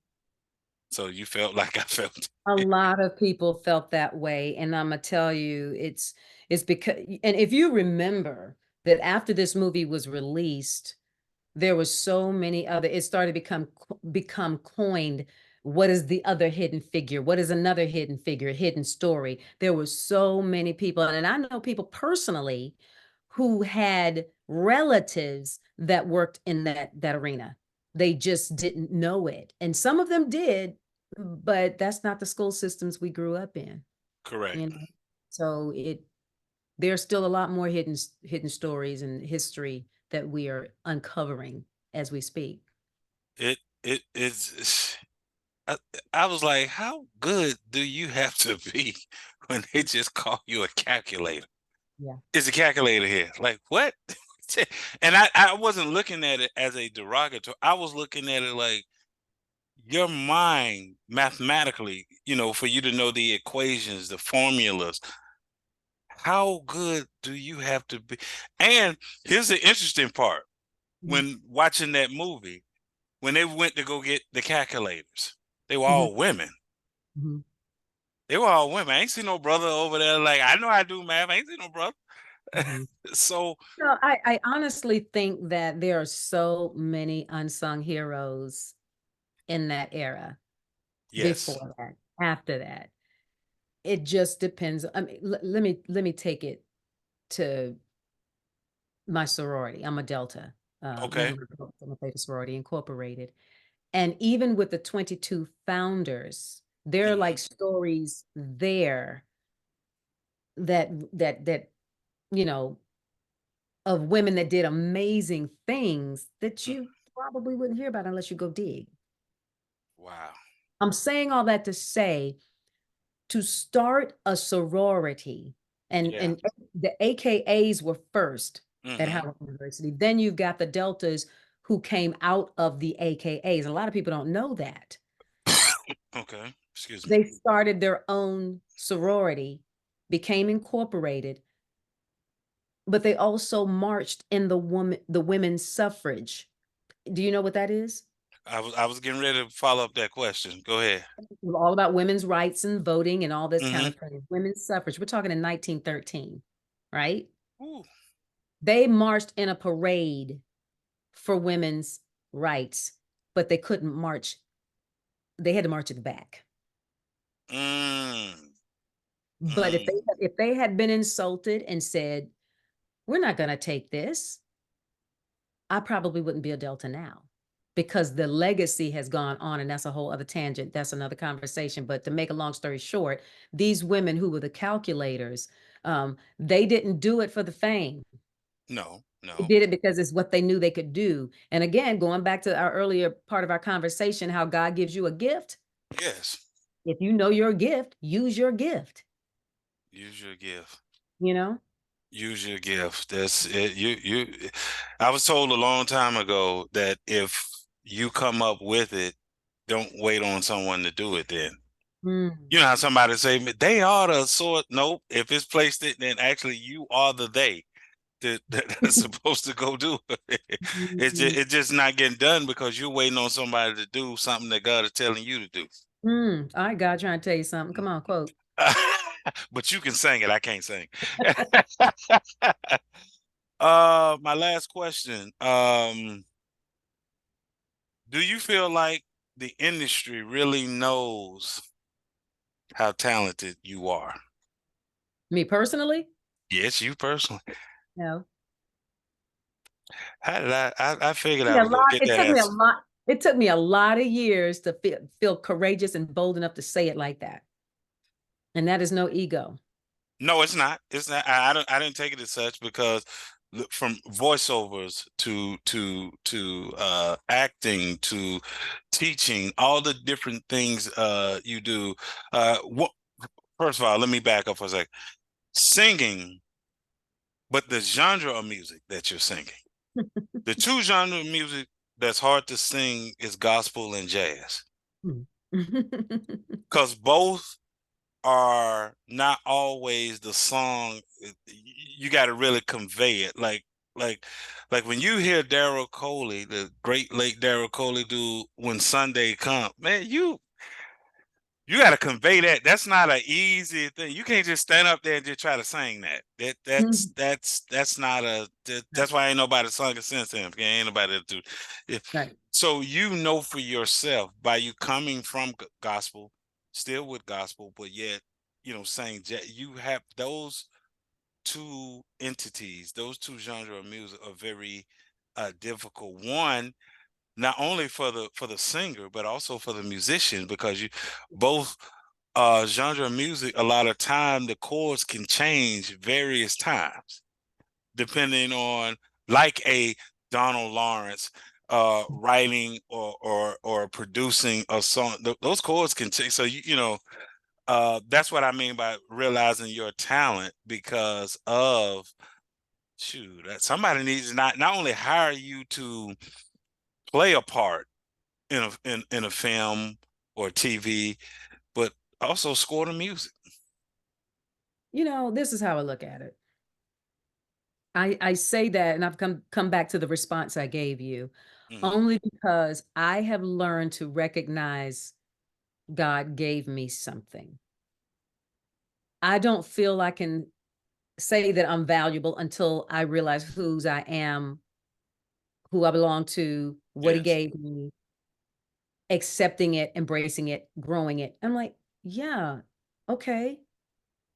So you felt like I felt. A lot of people felt that way, and Imma tell you, it's because and if you remember that after this movie was released, there was so many other it started become coined, what is the other hidden figure? What is another hidden figure, hidden story? There were so many people, and I know people personally who had relatives that worked in that arena. They just didn't know it. And some of them did, but that's not the school systems we grew up in, Correct. you know. So there's still a lot more hidden stories and history that we are uncovering as we speak. It is. I, I was like, how good do you have to be when they just call you a calculator? Yeah. Is a calculator here? Like what? And I wasn't looking at it as a derogatory. I was looking at it like your mind mathematically, for you to know the equations, the formulas. How good do you have to be? And here's the interesting part. Mhm. When watching that movie, when they went to go get the calculators, they were Mhm. all women. Mhm. They were all women. I ain't see no brother over there. Like, I know I do math. I ain't see no brother. Mhm. So, No, I honestly think that there are so many unsung heroes in that era, yes. before that, after that. It just depends. I mean, let me take it to my sorority. I'm a Delta, Okay. member of the Theta Sorority Incorporated. And even with the 22 founders, there are like Hmm. stories there that you know of women that did amazing things that you probably wouldn't hear about unless you go dig. Wow. I'm saying all that to say, to start a sorority, Yeah. and the AKAs were first at Hmm. Howard University. Then you've got the Deltas who came out of the AKAs. A lot of people don't know that. Okay. Excuse me. They started their own sorority, became incorporated, but they also marched in the women's suffrage. Do you know what that is? I was getting ready to follow up that question. Go ahead. All about women's rights and voting and all this kind Hmm. of thing. Women's suffrage. We're talking in 1913, right? Ooh. They marched in a parade for women's rights, but they couldn't march. They had to march at the back. Mm. But if Mm. they had been insulted and said, "We're not going to take this," I probably wouldn't be a Delta now, because the legacy has gone on, and that's a whole other tangent. That's another conversation. But to make a long story short, these women who were the calculators, they didn't do it for the fame. No. They No. did it because it's what they knew they could do. And again, going back to our earlier part of our conversation, how God gives you a gift. Yes. If you know your gift, use your gift, Use your gift. you know? Use your gift. That's it. I was told a long time ago that if you come up with it, don't wait on someone to do it then. Mm. You know how somebody say they are the sort. Nope. If it's placed it, then actually you are the they that's supposed to go do it. Mhm. It's just not getting done because you're waiting on somebody to do something that God is telling you to do. All right, God, trying to tell you something. Come on, quote. But you can sing it. I can't sing. My last question. Do you feel like the industry really knows how talented you are? Me personally? Yes, you personally. No. How did I figured I Yeah, a was gonna lot. get It that took me a answer. lot. It took me a lot of years to feel courageous and bold enough to say it like that. And that is no ego. No, it's not. It's not. I didn't take it as such because from voiceovers to acting to teaching, all the different things you do. What First of all, let me back up for a second. Singing, but the genre of music that you're singing. The two genre of music that's hard to sing is gospel and jazz. Hmm. Because both are not always the song. You got to really convey it. Like like when you hear Daryl Coley, the great late Daryl Coley, do When Sunday Come, man, you got to convey that. That's not an easy thing. You can't just stand up there and just try to sing that. That's not Right. that's why ain't nobody sung it since then. Ain't nobody do it. Right. So you know for yourself by you coming from gospel, still with gospel, but yet saying you have those two entities, those two genres of music are very difficult. One, not only for the singer but also for the musician because you both genre of music, a lot of time the chords can change various times depending on, like a Donald Lawrence writing or producing a song. Those chords can change. So that's what I mean by realizing your talent, because of, shoot, that somebody needs to not only hire you to play a part in a film or TV, but also score the music. This is how I look at it. I say that, and I've come back to the response I gave you, Hmm. only because I have learned to recognize God gave me something. I don't feel I can say that I'm valuable until I realize whose I am, who I belong to, what he Yes, gave me, accepting it, embracing it, growing it. I'm like, yeah, okay.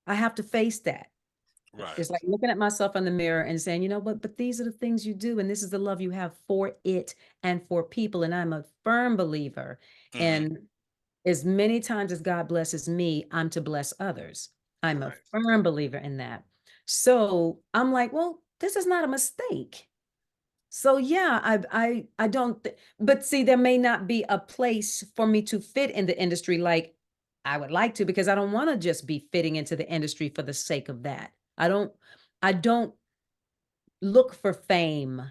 I have to face that. right. It's like looking at myself in the mirror and saying, but these are the things you do, and this is the love you have for it and for people. And I'm a firm believer Hmm. in, as many times as God blesses me, I'm to bless others. I'm a Right. firm believer in that. So I'm like, well, this is not a mistake. So yeah, I don't, but see, there may not be a place for me to fit in the industry like I would like to, because I don't want to just be fitting into the industry for the sake of that. I don't look for fame.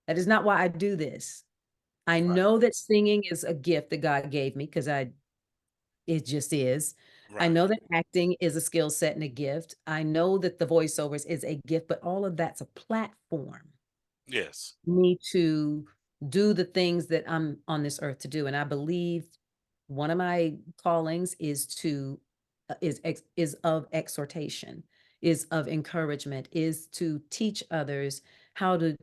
That is not why I do this. I Right. know that singing is a gift that God gave me, because it just is. I Right. know that acting is a skill set and a gift. I know that the voiceovers is a gift, but all of that's a platform Yes. me to do the things that I'm on this earth to do. And I believe one of my callings is to is of exhortation, is of encouragement, is to teach others how to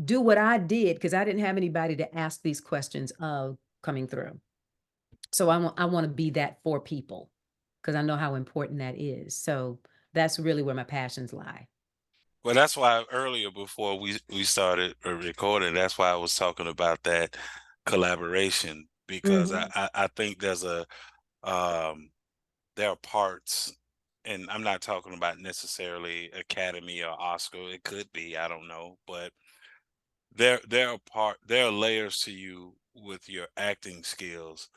do what I did, because I didn't have anybody to ask these questions of coming through. So I want to be that for people, because I know how important that is. So that's really where my passions lie. Well, that's why earlier, before we started recording, that's why I was talking about that collaboration, because I Mhm. I, I think um there are parts, and I'm not talking about necessarily Academy or Oscar. It could be, I don't know, but there are layers to you with your acting skills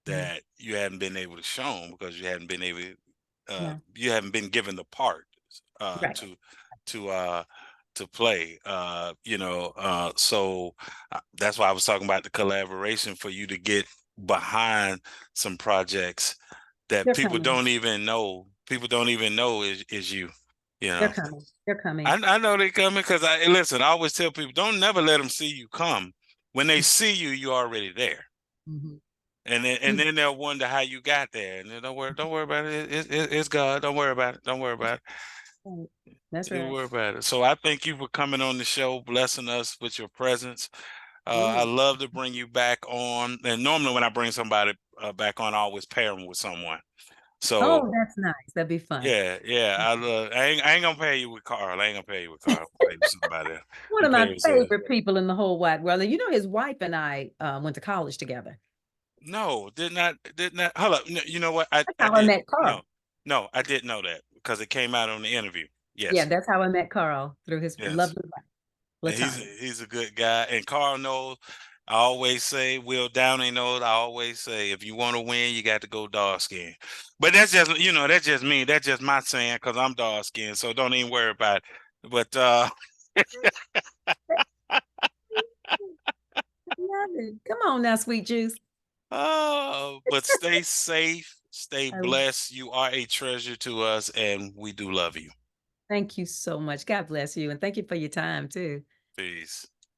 Yeah. that you hadn't been able to show, because Yeah. you haven't been given the part uh Right. to to uh to play, so that's why I was talking about the collaboration, for you to get behind some projects that They're coming. people don't even know is you, you They're know. coming. They're I, coming. I know they coming, because listen, I always tell people, don't never let them see you come. When they see you, you're already there. Mhm. And then they'll wonder how you got there. And then don't worry about it. It's God. Don't worry about it. Don't worry about it. Right. That's Don't right. worry about it. So I thank you for coming on the show, blessing us with your presence. I Ooh. love to bring you back on. And normally when I bring somebody back on, I always pair them with someone. So Oh, that's nice. That'd be fun. yeah, yeah. I ain't gonna pay you with Carl. I ain't gonna pay you with Carl. I'm gonna pay you with somebody else. One I'm of gonna pay my you with somebody. favorite people in the whole wide world. And his wife and I went to college together. No, did not. Hold up. No, you know what? I That's I how I did. met Carl. No, no, I didn't know that, because it came out on the interview. Yeah, Yes, that's how I met Carl, through his yes. lovely wife, And he's Latanya. he's a good guy. And Carl knows. I always say, Will Downey knows. I always say, if you want to win, you got to go dark skin. But that's just me. That's just my saying, because I'm dark skinned. So don't even worry about it. But I love it. Come on now, sweet juice. but stay safe, stay I blessed. You are a treasure to us, and we do love you. thank you so much. God bless you. And thank you for your time too. Peace.